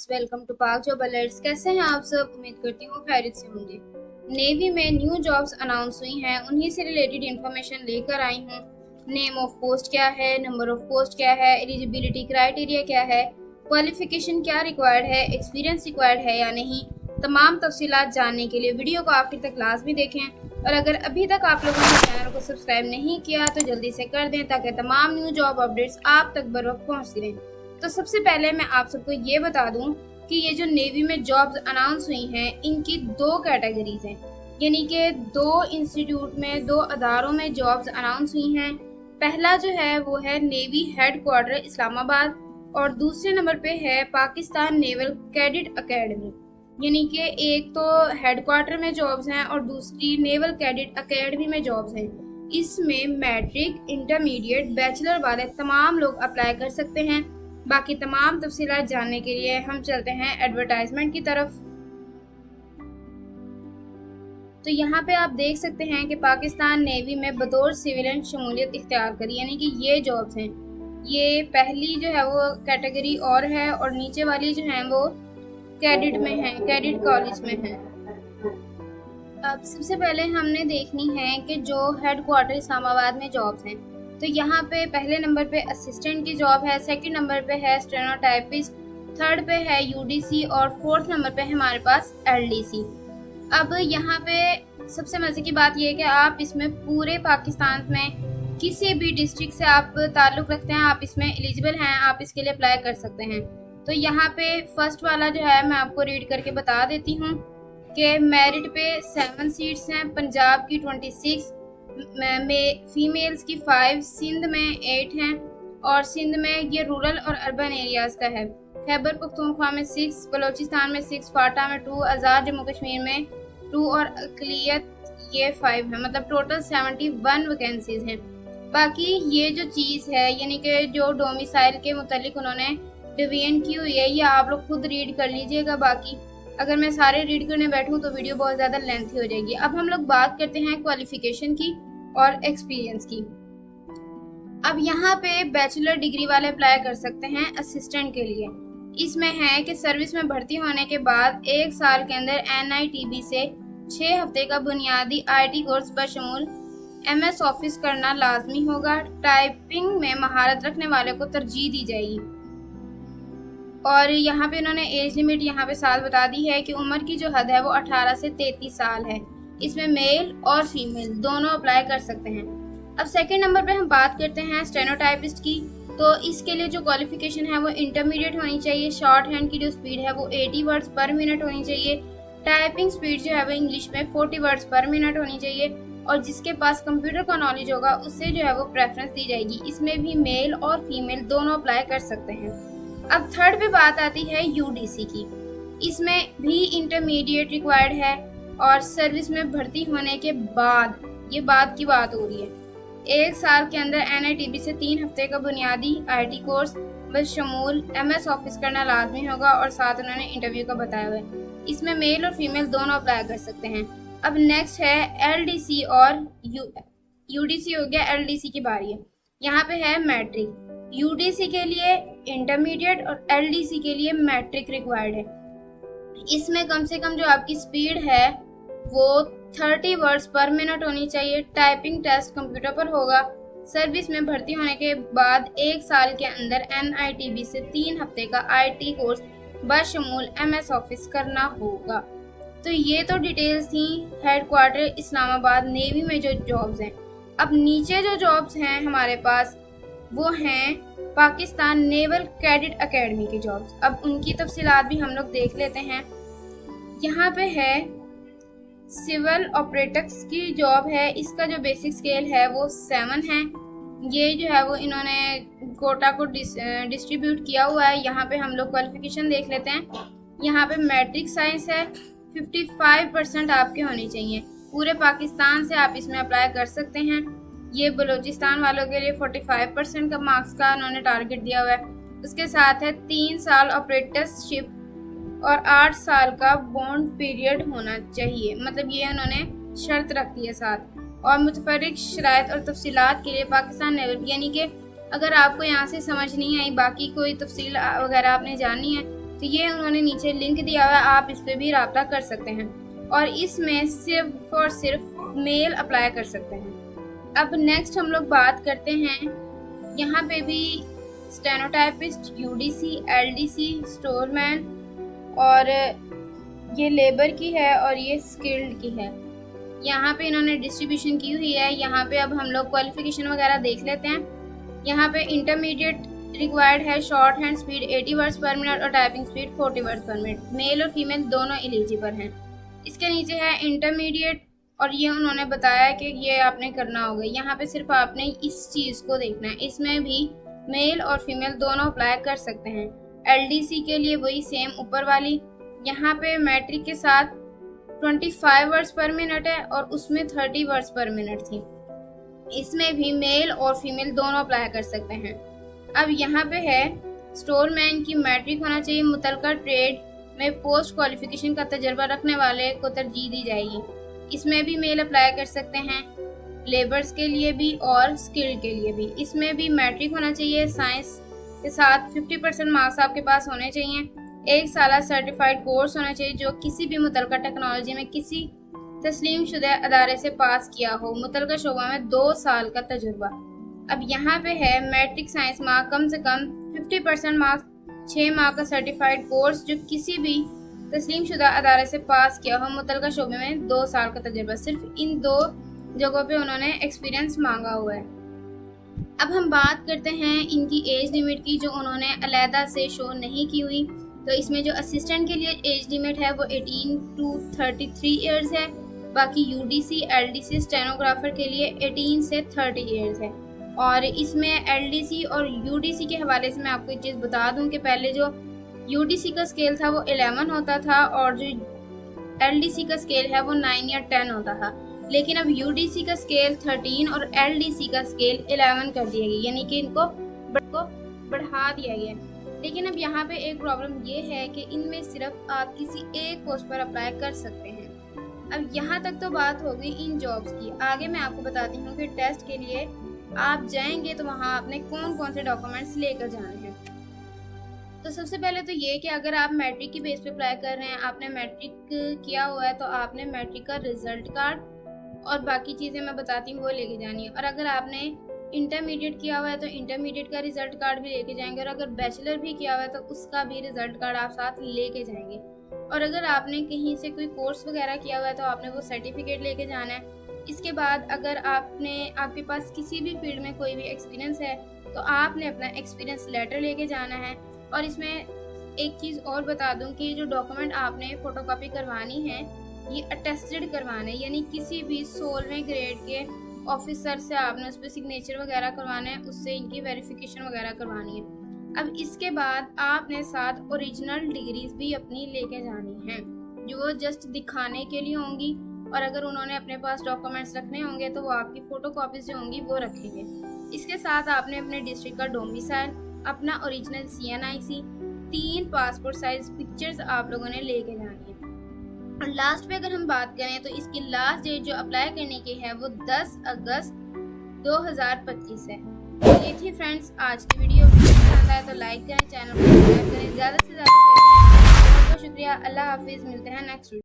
Friends, welcome to पाक job alerts. कैसे हैं आप सब? उम्मीद करती हूँ खैरियत से होंगे। नेवी में न्यू जॉब्स अनाउंस हुई हैं, उन्हीं से रिलेटेड इंफॉर्मेशन लेकर आई हूँ। नेम ऑफ पोस्ट क्या है, नंबर ऑफ पोस्ट क्या है, एलिजिबिलिटी क्राइटेरिया क्या है, क्वालिफिकेशन क्या रिक्वायर्ड है, एक्सपीरियंस रिक्वायर्ड है या नहीं, तमाम तफसीलात जानने के लिए वीडियो को आखिर तक लाजमी देखें। और अगर अभी तक आप लोगों ने चैनल को सब्सक्राइब नहीं किया तो जल्दी से कर दें ताकि तमाम न्यू जॉब अपडेट्स आप तक बर वक्त पहुँचती रहें। तो सबसे पहले मैं आप सबको ये बता दूं कि ये जो नेवी में जॉब्स अनाउंस हुई हैं, इनकी दो कैटेगरीज हैं, यानी कि दो इंस्टीट्यूट में, दो अदारों में जॉब्स अनाउंस हुई हैं। पहला जो है वो है नेवी हेडक्वार्टर इस्लामाबाद और दूसरे नंबर पे है पाकिस्तान नेवल कैडेट अकेडमी। यानी कि एक तो हेडक्वार्टर में जॉब्स हैं और दूसरी नेवल कैडेट अकेडमी में जॉब्स हैं। इसमें मैट्रिक, इंटरमीडिएट, बैचलर वाले तमाम लोग अप्लाई कर सकते हैं। बाकी तमाम तफसीलात जानने के लिए हम चलते हैं एडवर्टाइजमेंट की तरफ। तो यहाँ पे आप देख सकते हैं कि पाकिस्तान नेवी में बतौर सिविलियन शमूलियत इख्तियार करी, यानी कि ये जॉब्स हैं। ये पहली जो है वो कैटेगरी और है और नीचे वाली जो है वो कैडेट में है, कैडेट कॉलेज में है। अब सबसे पहले हमने देखनी है कि जो हेडक्वार्टर इस्लामाबाद में जॉब्स हैं, तो यहाँ पे पहले नंबर पे असिस्टेंट की जॉब है, सेकंड नंबर पे है स्टेनोटाइपिस्ट, थर्ड पे है यूडीसी और फोर्थ नंबर पे है हमारे पास एलडीसी। अब यहाँ पे सबसे मजे की बात यह है कि आप इसमें पूरे पाकिस्तान में किसी भी डिस्ट्रिक्ट से आप ताल्लुक रखते हैं, आप इसमें एलिजिबल हैं, आप इसके लिए अप्लाई कर सकते हैं। तो यहाँ पे फर्स्ट वाला जो है मैं आपको रीड करके बता देती हूँ कि मेरिट पे 7 सीट्स हैं, पंजाब की 26 में, फीमेल्स की 5, सिंध में 8 हैं और सिंध में ये रूरल और अर्बन एरियाज का है। खैबर पख्तूनख्वा में 6, बलोचिस्तान में 6, फाटा में 2, आज़ाद जम्मू कश्मीर में 2 और अकलियत ये 5 है। मतलब टोटल 71 वैकेंसीज हैं। बाकी ये जो चीज़ है, यानी कि जो डोमिसाइल के मुतालिक उन्होंने डिवीजन की हुई है, ये आप लोग खुद रीड कर लीजिएगा। बाकी अगर मैं सारे रीड करने बैठूं तो वीडियो बहुत ज़्यादा लेंथी हो जाएगी। अब हम लोग बात करते हैं क्वालिफिकेशन की और एक्सपीरियंस की। अब यहाँ पे बैचलर डिग्री वाले अप्लाई कर सकते हैं असिस्टेंट के लिए। इसमें है कि सर्विस में भर्ती होने के बाद 1 साल के अंदर NITB से 6 हफ्ते का बुनियादी IT कोर्स बशमूल MS ऑफिस करना लाजमी होगा। टाइपिंग में महारत रखने वाले को तरजीह दी जाएगी। और यहाँ पे इन्होंने एज लिमिट यहाँ पे साल बता दी है कि उम्र की जो हद है वो 18 से 33 साल है। इसमें मेल और फीमेल दोनों अप्लाई कर सकते हैं। अब सेकंड नंबर पे हम बात करते हैं स्टेनोटाइपिस्ट की। तो इसके लिए जो क्वालिफिकेशन है वो इंटरमीडिएट होनी चाहिए। शॉर्ट हैंड की जो स्पीड है वो 80 वर्ड्स पर मिनट होनी चाहिए। टाइपिंग स्पीड जो है वो इंग्लिश में 40 वर्ड्स पर मिनट होनी चाहिए और जिसके पास कंप्यूटर का नॉलेज होगा उससे जो है वो प्रेफरेंस दी जाएगी। इसमें भी मेल और फीमेल दोनों अप्लाई कर सकते हैं। अब थर्ड पे बात आती है यूडीसी की। इसमें भी इंटरमीडिएट रिक्वायर्ड है और सर्विस में भर्ती होने के बाद, ये बाद की बात हो रही है, 1 साल के अंदर NITB से 3 हफ्ते का बुनियादी IT कोर्स बशमूल MS ऑफिस करना लाजमी होगा और साथ उन्होंने इंटरव्यू का बताया हुआ है। इसमें मेल और फीमेल दोनों अप्लाई कर सकते हैं। अब नेक्स्ट है LDC और UDC हो गया, LDC की बारी है। यहाँ पे है मैट्रिक। UDC के लिए इंटरमीडिएट और LDC के लिए मैट्रिक रिक्वायर्ड है। इसमें कम से कम जो आपकी स्पीड है वो 30 वर्ड्स पर मिनट होनी चाहिए। टाइपिंग टेस्ट कंप्यूटर पर होगा। सर्विस में भर्ती होने के बाद 1 साल के अंदर NITB से 3 हफ्ते का IT कोर्स बशमूल MS ऑफिस करना होगा। तो ये तो डिटेल्स थी हेडक्वार्टर इस्लामाबाद नेवी में जो जॉब्स हैं। अब नीचे जो जॉब्स हैं हमारे पास वो हैं पाकिस्तान नेवल कैडेट अकेडमी की जॉब्स। अब उनकी तफसीलात भी हम लोग देख लेते हैं। यहाँ पे है सिविल ऑपरेटर्स की जॉब है। इसका जो बेसिक स्केल है वो 7 है। ये जो है वो इन्होंने कोटा को डिस्ट्रीब्यूट किया हुआ है। यहाँ पे हम लोग क्वालिफिकेशन देख लेते हैं। यहाँ पे मैट्रिक साइंस है, 55% आपके होनी चाहिए। पूरे पाकिस्तान से आप इसमें अप्लाई कर सकते हैं। ये बलोचिस्तान वालों के लिए 45% का मार्क्स का उन्होंने टारगेट दिया हुआ है। उसके साथ है 3 साल ऑपरेटरशिप और 8 साल का बॉन्ड पीरियड होना चाहिए। मतलब ये उन्होंने शर्त रख दी है साथ। और मुतफर्रिक शराइत और तफसीलात के लिए पाकिस्तान नेवल, यानी कि अगर आपको यहाँ से समझ नहीं आई, बाकी कोई तफसील वगैरह आपने जाननी है तो ये उन्होंने नीचे लिंक दिया हुआ है, आप इस पर भी रब्ता कर सकते हैं। और इसमें सिर्फ और सिर्फ मेल अप्लाई कर सकते हैं। अब नेक्स्ट हम लोग बात करते हैं, यहाँ पे भी स्टेनोटाइपिस्ट, यूडीसी, एलडीसी, स्टोरमैन और ये लेबर की है और ये स्किल्ड की है। यहाँ पे इन्होंने डिस्ट्रीब्यूशन की हुई है। यहाँ पे अब हम लोग क्वालिफिकेशन वगैरह देख लेते हैं। यहाँ पे इंटरमीडिएट रिक्वायर्ड है, shorthand speed 80 words per minute और typing speed 40 words per minute. Male और फीमेल दोनों एलिजिबल हैं। इसके नीचे है इंटरमीडिएट और ये उन्होंने बताया कि ये आपने करना होगा। यहाँ पे सिर्फ आपने इस चीज़ को देखना है, इसमें भी मेल और फीमेल दोनों अप्लाई कर सकते हैं। एलडीसी के लिए वही सेम ऊपर वाली, यहाँ पे मैट्रिक के साथ 25 वर्ड्स पर मिनट है और उसमें 30 वर्ड्स पर मिनट थी। इसमें भी मेल और फीमेल दोनों अप्लाई कर सकते हैं। अब यहाँ पे है स्टोरमैन की मैट्रिक होना चाहिए, मुतलका ट्रेड में पोस्ट क्वालिफिकेशन का तजर्बा रखने वाले को तरजीह दी जाएगी। इसमें भी मेल अप्लाई कर सकते हैं, लेबर्स के लिए भी और स्किल के लिए भी। इसमें भी मैट्रिक होना चाहिए, साइंस के साथ 50% मार्क्स आपके पास होने चाहिए, 1 साल सर्टिफाइड कोर्स होना चाहिए जो किसी भी मुतलका टेक्नोलॉजी में किसी तस्लीम शुदा अदारे से पास किया हो, मुतलका शोबा में 2 साल का तजुर्बा। अब यहाँ पे है मैट्रिक साइंस मार्क कम से कम 50% मार्क्स, 6 माह का सर्टिफाइड कोर्स जो किसी भी तस्लीम शुदा अदारे से पास किया हो, मुतलका शोबे में 2 साल का तजुर्बा। सिर्फ इन 2 जगहों पे उन्होंने एक्सपीरियंस मांगा हुआ है। अब हम बात करते हैं इनकी एज लिमिट की, जो उन्होंने अलहदा से शो नहीं की हुई। तो इसमें जो असिस्टेंट के लिए एज लिमिट है वो 18 to 33 ईयर्स है। बाकी यूडीसी, एलडीसी, स्टेनोग्राफर के लिए 18 से 30 ईयर्स है। और इसमें एलडीसी और यूडीसी के हवाले से मैं आपको एक चीज़ बता दूं कि पहले जो यूडीसी का स्केल था वो 11 होता था और जो एलडीसी का स्केल है वो 9 या 10 होता था। लेकिन अब यूडीसी का स्केल 13 और एलडीसी का स्केल 11 कर दिया गया, यानी कि इनको बढ़ा दिया गया। लेकिन अब यहाँ पे एक प्रॉब्लम ये है कि इनमें सिर्फ आप किसी एक पोस्ट पर अप्लाई कर सकते हैं। अब यहाँ तक तो बात हो गई इन जॉब्स की। आगे मैं आपको बताती हूँ कि टेस्ट के लिए आप जाएंगे तो वहाँ आपने कौन कौन से डॉक्यूमेंट्स लेकर जाने हैं। तो सबसे पहले तो ये कि अगर आप मैट्रिक की बेस पे अप्लाई कर रहे हैं, आपने मैट्रिक किया हुआ है, तो आपने मैट्रिक का रिजल्ट कार्ड और बाकी चीज़ें मैं बताती हूँ वो लेके जानी है। और अगर आपने इंटरमीडिएट किया हुआ है तो इंटरमीडिएट का रिजल्ट कार्ड भी लेके जाएंगे, और अगर बैचलर भी किया हुआ है तो उसका भी रिजल्ट कार्ड आप साथ लेके जाएंगे। और अगर आपने कहीं से कोई कोर्स वगैरह किया हुआ है तो आपने वो सर्टिफिकेट लेके जाना है। इसके बाद अगर आपके पास किसी भी फील्ड में कोई भी एक्सपीरियंस है तो आपने अपना एक्सपीरियंस लेटर लेके जाना है। और इसमें एक चीज़ और बता दूं कि जो डॉक्यूमेंट आपने फ़ोटोकॉपी करवानी है ये अटेस्टेड करवाना है, यानी किसी भी 16वें ग्रेड के ऑफिसर से आपने उस पर सिग्नेचर वगैरह करवाना है, उससे इनकी वेरिफिकेशन वगैरह करवानी है। अब इसके बाद आपने साथ ओरिजिनल डिग्रीज भी अपनी लेके जानी हैं, जो जस्ट दिखाने के लिए होंगी। और अगर उन्होंने अपने पास डॉक्यूमेंट्स रखने होंगे तो वो आपकी फ़ोटो कॉपीज जो होंगी वो रखेंगे। इसके साथ आपने अपने डिस्ट्रिक्ट का डोमिसाइल, अपना original CNIC, 3 passport size pictures आप लोगों ने लेके जानी है। और लास्ट पे अगर हम बात करें तो इसकी लास्ट डेट जो अप्लाई करने की है वो 10 अगस्त 2025 है। तो ये थी फ्रेंड्स आज की वीडियो। पसंद आए तो लाइक करें, चैनल को सब्सक्राइब करें, ज़्यादा से ज़्यादा। बहुत बहुत शुक्रिया। अल्लाह हाफिज़, मिलते हैं नेक्स्ट वीडियो।